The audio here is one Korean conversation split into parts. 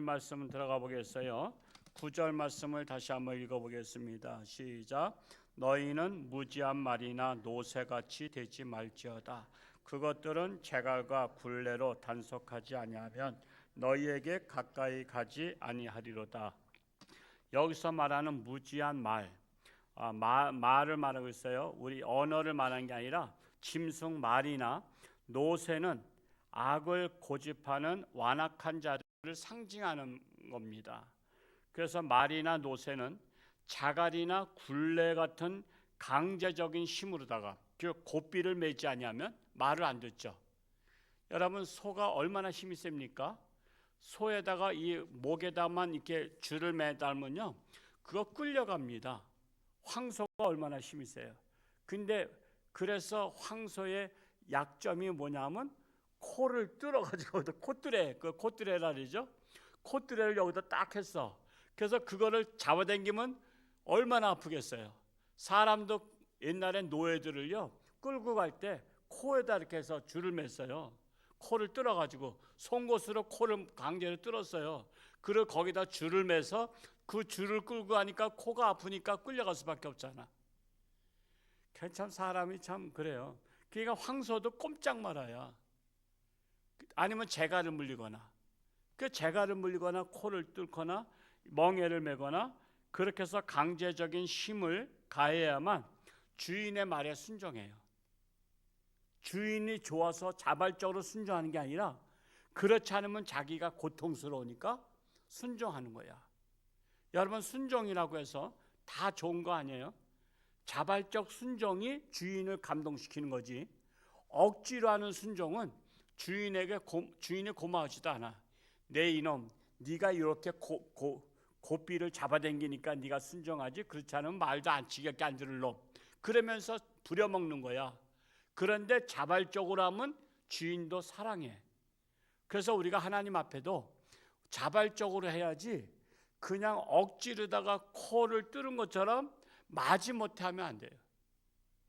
말씀 들어가 보겠어요. 9절 말씀을 다시 한번 읽어보겠습니다. 시작. 너희는 무지한 말이나 노새같이 되지 말지어다. 그것들은 재갈과 굴레로 단속하지 아니하면 너희에게 가까이 가지 아니하리로다. 여기서 말하는 무지한 말을 말하고 있어요. 우리 언어를 말하는 게 아니라 짐승 말이나 노새는 악을 고집하는 완악한 자들을 상징하는 겁니다. 그래서 말이나 노새는 자갈이나 굴레 같은 강제적인 힘으로다가 그 고삐를 매지 아니하면 말을 안 듣죠. 여러분, 소가 얼마나 힘이 셉니까? 소에다가 이 목에다만 이렇게 줄을 매달면요, 그거 끌려갑니다. 황소가 얼마나 힘이 세요. 근데 그래서 황소의 약점이 뭐냐면 코를 뚫어가지고 콧뚜레라 그러죠. 콧뚜레를 여기다 딱 했어. 그래서 그거를 잡아당기면 얼마나 아프겠어요. 사람도 옛날에 노예들을요 끌고 갈 때 코에다 이렇게 해서 줄을 맸어요. 코를 뚫어가지고 송곳으로 코를 강제로 뚫었어요. 그리고 거기다 줄을 매서 그 줄을 끌고 가니까 코가 아프니까 끌려갈 수밖에 없잖아. 참 사람이 참 그래요. 그러니까 황소도 꼼짝 말아야, 아니면 재갈을 물리거나, 그 재갈을 물리거나 코를 뚫거나 멍에를 매거나 그렇게 해서 강제적인 힘을 가해야만 주인의 말에 순종해요. 주인이 좋아서 자발적으로 순종하는 게 아니라 그렇지 않으면 자기가 고통스러우니까 순종하는 거야. 여러분, 순종이라고 해서 다 좋은 거 아니에요? 자발적 순종이 주인을 감동시키는 거지, 억지로 하는 순종은 주인이 고마워하지도 않아. 내 이놈, 네가 이렇게 고삐를 잡아당기니까 네가 순종하지, 그렇지 않으면 말도 안 지겹게 안 들을 놈, 그러면서 부려먹는 거야. 그런데 자발적으로 하면 주인도 사랑해. 그래서 우리가 하나님 앞에도 자발적으로 해야지, 그냥 억지로다가 코를 뚫은 것처럼 마지못해 하면 안 돼요.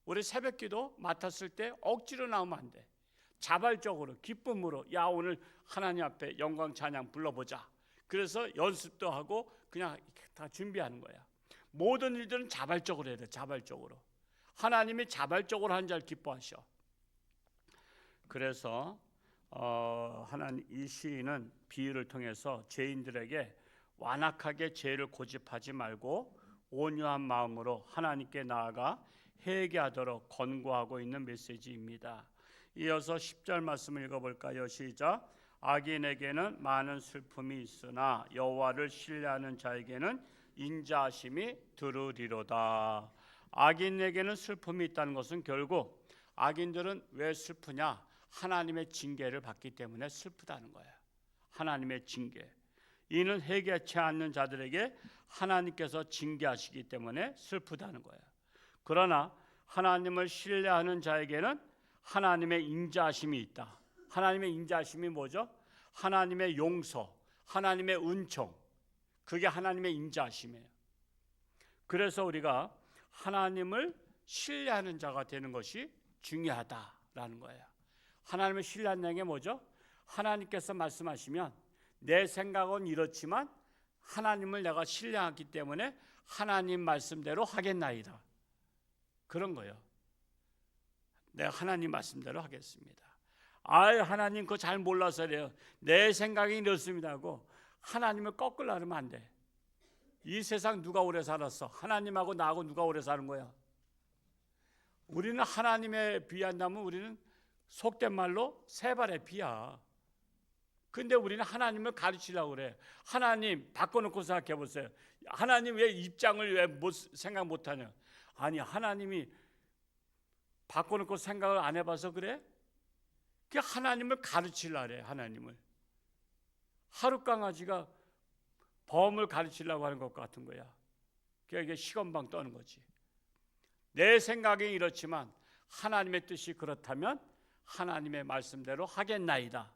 우리 새벽기도 맡았을 때 억지로 나오면 안 돼. 자발적으로 기쁨으로, 야 오늘 하나님 앞에 영광 찬양 불러보자. 그래서 연습도 하고 그냥 다 준비하는 거야. 모든 일들은 자발적으로 해야 돼. 자발적으로. 하나님이 자발적으로 하는 자를 기뻐하셔. 그래서 하나님, 이 시인은 비유를 통해서 죄인들에게 완악하게 죄를 고집하지 말고 온유한 마음으로 하나님께 나아가 회개하도록 권고하고 있는 메시지입니다. 이어서 10절 말씀을 읽어볼까요? 시작. 악인에게는 많은 슬픔이 있으나 여호와를 신뢰하는 자에게는 인자하심이 두루리로다. 악인에게는 슬픔이 있다는 것은 결국 악인들은 왜 슬프냐? 하나님의 징계를 받기 때문에 슬프다는 거예요. 하나님의 징계. 이는 회개치 않는 자들에게 하나님께서 징계하시기 때문에 슬프다는 거예요. 그러나 하나님을 신뢰하는 자에게는 하나님의 인자하심이 있다. 하나님의 인자하심이 뭐죠? 하나님의 용서, 하나님의 은총, 그게 하나님의 인자하심이에요. 그래서 우리가 하나님을 신뢰하는 자가 되는 것이 중요하다라는 거예요. 하나님을 신뢰한다는 게 뭐죠? 하나님께서 말씀하시면 내 생각은 이렇지만 하나님을 내가 신뢰하기 때문에 하나님 말씀대로 하겠나이다. 그런 거예요. 내가 하나님 말씀대로 하겠습니다. 하나님 그거 잘 몰라서 그래요. 내 생각이 이렇습니다 하고 하나님을 거꾸로 하면 안 돼. 이 세상 누가 오래 살았어? 하나님하고 나하고 누가 오래 사는 거야? 우리는 하나님에 비한다면 우리는 속된 말로 세 발의 피야. 근데 우리는 하나님을 가르치려고 그래. 하나님 바꿔놓고 생각해 보세요. 하나님 왜 입장을 왜 생각 못하냐? 아니, 하나님이 바꿔놓고 생각을 안 해봐서 그래? 그 하나님을 가르치려고 그래. 하나님을. 하룻강아지가 범을 가르치려고 하는 것 같은 거야. 그게 시건방 떠는 거지. 내 생각이 이렇지만 하나님의 뜻이 그렇다면 하나님의 말씀대로 하겠나이다.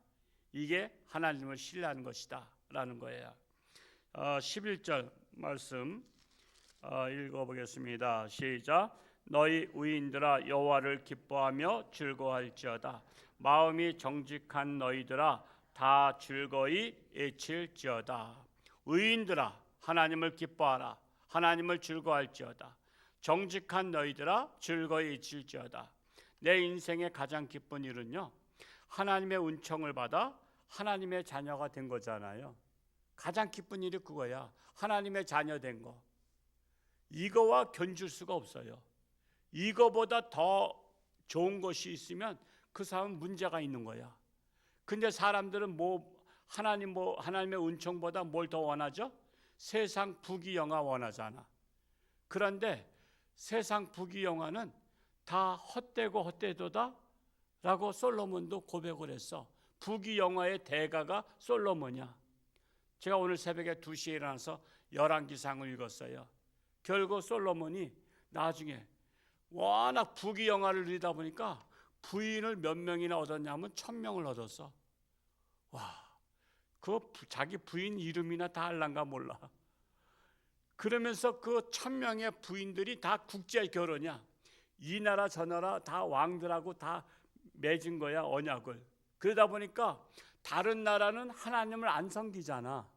이게 하나님을 신뢰하는 것이다 라는 거예요. 11절 말씀 읽어보겠습니다. 시작. 너희 의인들아 여호와를 기뻐하며 즐거워할지어다. 마음이 정직한 너희들아 다 즐거이 애칠지어다. 의인들아 하나님을 기뻐하라. 하나님을 즐거워할지어다. 정직한 너희들아 즐거이 애칠지어다. 내 인생의 가장 기쁜 일은요, 하나님의 은총을 받아 하나님의 자녀가 된 거잖아요. 가장 기쁜 일이 그거야. 하나님의 자녀 된 거. 이거와 견줄 수가 없어요. 이거보다 더 좋은 것이 있으면 그 사람은 문제가 있는 거야. 근데 사람들은 하나님의 은총보다 뭘 더 원하죠? 세상 부귀영화 원하잖아. 그런데 세상 부귀영화는 다 헛되고 헛되도다 라고 솔로몬도 고백을 했어. 부귀영화의 대가가 솔로몬이야. 제가 오늘 새벽에 2시에 일어나서 열왕기상을 읽었어요. 결국 솔로몬이 나중에 워낙 부귀영화를 누리다 보니까 부인을 몇 명이나 얻었냐면 1000명을 얻었어. 와, 그 자기 부인 이름이나 다 알란가 몰라. 그러면서 그 1000명의 부인들이 다 국제 결혼이야. 이 나라 저 나라 다 왕들하고 다 맺은 거야, 언약을. 그러다 보니까 다른 나라는 하나님을 안 섬기잖아.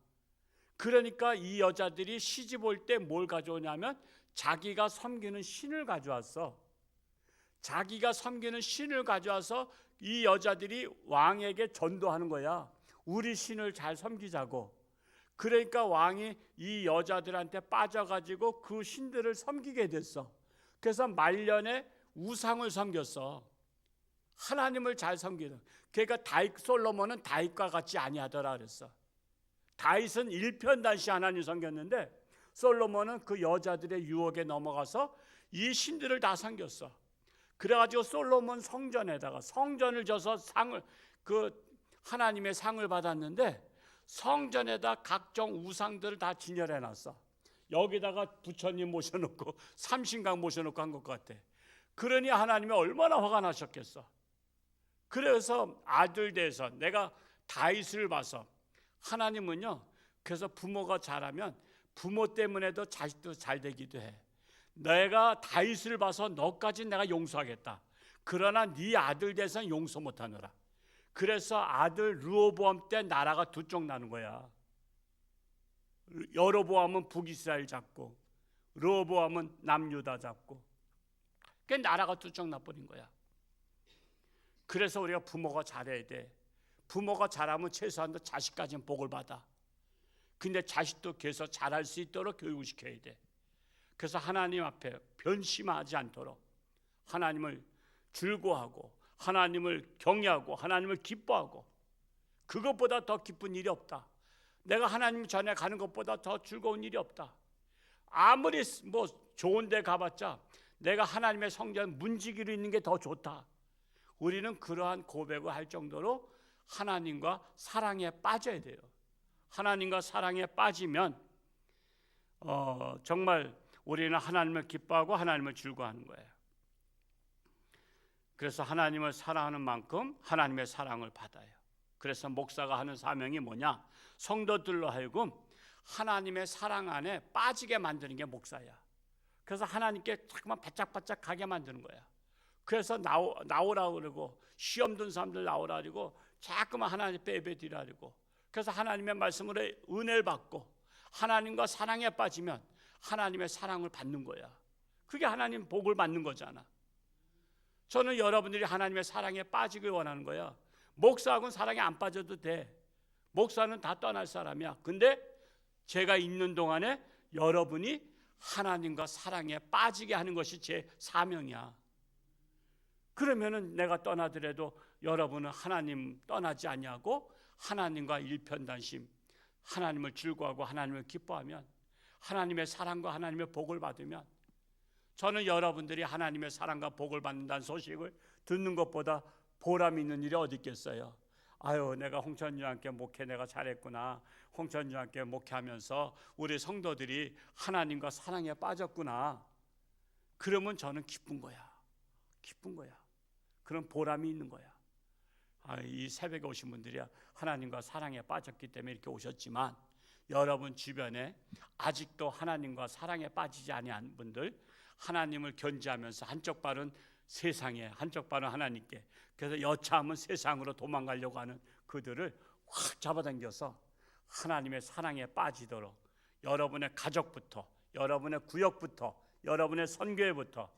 그러니까 이 여자들이 시집 올 때 뭘 가져오냐면 자기가 섬기는 신을 가져왔어. 자기가 섬기는 신을 가져와서 이 여자들이 왕에게 전도하는 거야. 우리 신을 잘 섬기자고. 그러니까 왕이 이 여자들한테 빠져가지고 그 신들을 섬기게 됐어. 그래서 말년에 우상을 섬겼어. 하나님을 잘 섬기는. 그러니까 솔로몬은 다윗과 같이 아니하더라 그랬어. 다윗은 일편단시 하나님 섬겼는데 솔로몬은 그 여자들의 유혹에 넘어가서 이 신들을 다 섬겼어. 그래가지고 솔로몬 성전에다가 성전을 져서 하나님의 상을 받았는데 성전에다 각종 우상들을 다 진열해놨어. 여기다가 부처님 모셔놓고 삼신강 모셔놓고 한 것 같아. 그러니 하나님이 얼마나 화가 나셨겠어. 그래서 아들 돼서 내가 다윗을 봐서 하나님은요, 그래서 부모가 잘하면 부모 때문에도 자식도 잘 되기도 해. 내가 다윗을 봐서 너까지 내가 용서하겠다. 그러나 네 아들 돼서는 용서 못하노라. 그래서 아들 르호보암 때 나라가 두 쪽 나는 거야. 여로보암은 북이스라엘 잡고 르호보암은 남유다 잡고, 그 나라가 두 쪽 나버린 거야. 그래서 우리가 부모가 잘해야 돼. 부모가 잘하면 최소한도 자식까지는 복을 받아. 근데 자식도 계속 잘할 수 있도록 교육을 시켜야 돼. 그래서 하나님 앞에 변심하지 않도록 하나님을 즐거워하고 하나님을 경외하고 하나님을 기뻐하고, 그것보다 더 기쁜 일이 없다. 내가 하나님 전에 가는 것보다 더 즐거운 일이 없다. 아무리 좋은 데 가봤자 내가 하나님의 성전 문지기로 있는 게 더 좋다. 우리는 그러한 고백을 할 정도로 하나님과 사랑에 빠져야 돼요. 하나님과 사랑에 빠지면 정말 우리는 하나님을 기뻐하고 하나님을 즐거워하는 거예요. 그래서 하나님을 사랑하는 만큼 하나님의 사랑을 받아요. 그래서 목사가 하는 사명이 뭐냐? 성도들로 하여금 하나님의 사랑 안에 빠지게 만드는 게 목사야. 그래서 하나님께 자꾸만 바짝바짝 가게 만드는 거야. 그래서 나오라고 그러고 시험 든 사람들 나오라 그러고 자꾸만 하나님 예배드리라 그러고, 그래서 하나님의 말씀으로 은혜를 받고 하나님과 사랑에 빠지면 하나님의 사랑을 받는 거야. 그게 하나님 복을 받는 거잖아. 저는 여러분들이 하나님의 사랑에 빠지길 원하는 거야. 목사하고는 사랑에 안 빠져도 돼. 목사는 다 떠날 사람이야. 근데 제가 있는 동안에 여러분이 하나님과 사랑에 빠지게 하는 것이 제 사명이야. 그러면은 내가 떠나더라도 여러분은 하나님 떠나지 아니하고 하나님과 일편단심, 하나님을 즐거워하고 하나님을 기뻐하면, 하나님의 사랑과 하나님의 복을 받으면, 저는 여러분들이 하나님의 사랑과 복을 받는다는 소식을 듣는 것보다 보람 있는 일이 어디 있겠어요. 아유, 내가 홍천주와 함께 목회 내가 잘했구나. 홍천주와 함께 목회하면서 우리 성도들이 하나님과 사랑에 빠졌구나. 그러면 저는 기쁜 거야. 기쁜 거야. 그런 보람이 있는 거야. 이 새벽에 오신 분들이 하나님과 사랑에 빠졌기 때문에 이렇게 오셨지만, 여러분 주변에 아직도 하나님과 사랑에 빠지지 아니한 분들, 하나님을 견지하면서 한쪽 발은 세상에 한쪽 발은 하나님께, 그래서 여차하면 세상으로 도망가려고 하는 그들을 확 잡아당겨서 하나님의 사랑에 빠지도록 여러분의 가족부터, 여러분의 구역부터, 여러분의 선교회부터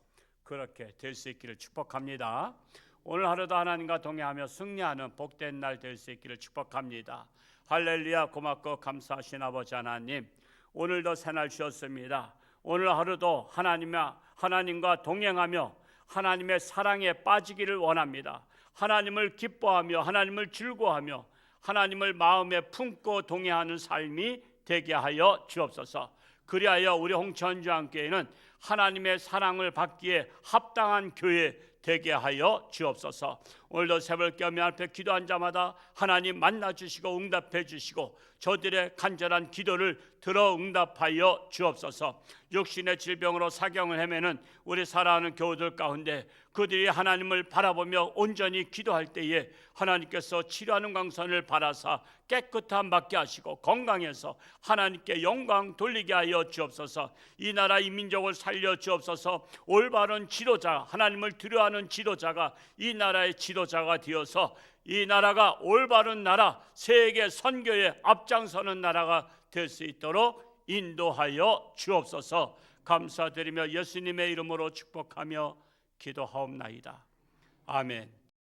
그렇게 될 수 있기를 축복합니다. 오늘 하루도 하나님과 동행하며 승리하는 복된 날 될 수 있기를 축복합니다. 할렐루야. 고맙고 감사하신 아버지 하나님, 오늘도 새날 주셨습니다. 오늘 하루도 하나님과 동행하며 하나님의 사랑에 빠지기를 원합니다. 하나님을 기뻐하며 하나님을 즐거워하며 하나님을 마음에 품고 동행하는 삶이 되게 하여 주옵소서. 그리하여 우리 홍천주안교회는 하나님의 사랑을 받기에 합당한 교회 되게 하여 주옵소서. 오늘도 새벽경배 앞에 기도한 자마다 하나님 만나주시고 응답해 주시고 저들의 간절한 기도를 들어 응답하여 주옵소서. 육신의 질병으로 사경을 헤매는 우리 사랑하는 교우들 가운데 그들이 하나님을 바라보며 온전히 기도할 때에 하나님께서 치료하는 광선을 바라사 깨끗함 받게 하시고 건강해서 하나님께 영광 돌리게 하여 주옵소서. 이 나라 이 민족을 살려 주옵소서. 올바른 지도자, 하나님을 두려워하는 지도자가 이 나라의 지도자가 되어서 이 나라가 올바른 나라, 세계 선교에 앞장서는 나라가 될 수 있도록 인도하여 주옵소서. 감사드리며 예수님의 이름으로 축복하며 기도하옵나이다. 아멘.